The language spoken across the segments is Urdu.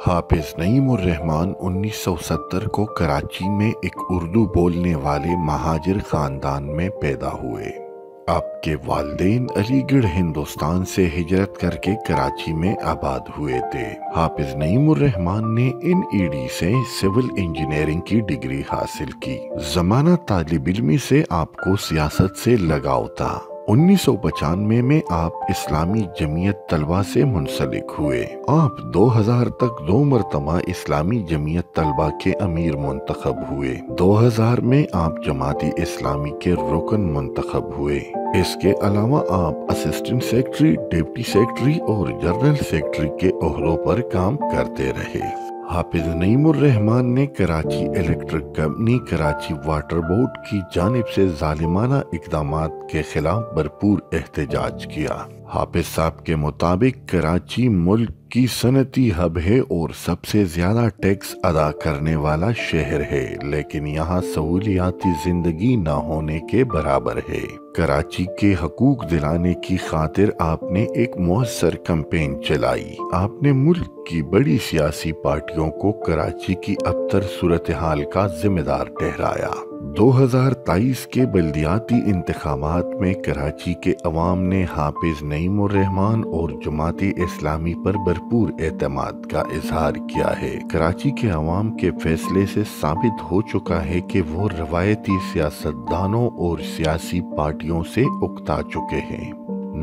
حافظ نعیم الرحمن 1970 کو کراچی میں ایک اردو بولنے والے مہاجر خاندان میں پیدا ہوئے۔ آپ کے والدین علی گڑھ ہندوستان سے ہجرت کر کے کراچی میں آباد ہوئے تھے۔ حافظ نعیم الرحمن نے NED سے سول انجینئرنگ کی ڈگری حاصل کی۔ زمانہ طالب علمی سے آپ کو سیاست سے لگاؤ تھا۔ 1995 میں آپ اسلامی جمعیت طلبہ سے منسلک ہوئے۔ آپ 2000 تک 2 مرتبہ اسلامی جمعیت طلبہ کے امیر منتخب ہوئے۔ 2000 میں آپ جماعت اسلامی کے رکن منتخب ہوئے۔ اس کے علاوہ آپ اسسٹنٹ سیکرٹری، ڈپٹی سیکرٹری اور جنرل سیکرٹری کے عہدوں پر کام کرتے رہے۔ حافظ نعیم الرحمن نے Karachi electric company, Karachi water board کی جانب سے ظالمانہ اقدامات کے خلاف بھرپور احتجاج کیا۔ حافظ صاحب کے مطابق کراچی ملک کی صنعتی ہب ہے اور سب سے زیادہ ٹیکس ادا کرنے والا شہر ہے، لیکن یہاں سہولیاتی زندگی نہ ہونے کے برابر ہے۔ کراچی کے حقوق دلانے کی خاطر آپ نے ایک مؤثر کمپین چلائی۔ آپ نے ملک کی بڑی سیاسی پارٹیوں کو کراچی کی ابتر صورتحال کا ذمہ دار ٹھہرایا۔ 2023 کے بلدیاتی انتخابات میں کراچی کے عوام نے حافظ نعیم الرحمن اور جماعت اسلامی پر بھرپور اعتماد کا اظہار کیا ہے۔ کراچی کے عوام کے فیصلے سے ثابت ہو چکا ہے کہ وہ روایتی سیاستدانوں اور سیاسی پارٹیوں سے اکتا چکے ہیں۔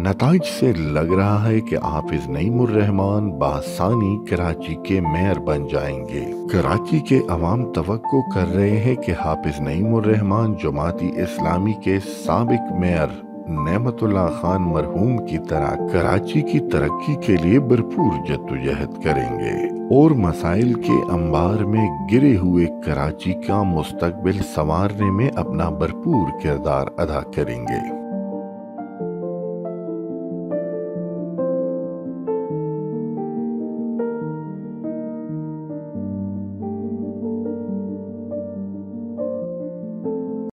نتائج سے لگ رہا ہے کہ حافظ نعیم الرحمن بآسانی کراچی کے میئر بن جائیں گے۔ کراچی کے عوام توقع کر رہے ہیں کہ حافظ نعیم الرحمن جماعت اسلامی کے سابق میئر نعمت اللہ خان مرحوم کی طرح کراچی کی ترقی کے لیے بھرپور جدوجہد کریں گے اور مسائل کے انبار میں گرے ہوئے کراچی کا مستقبل سنوارنے میں اپنا بھرپور کردار ادا کریں گے۔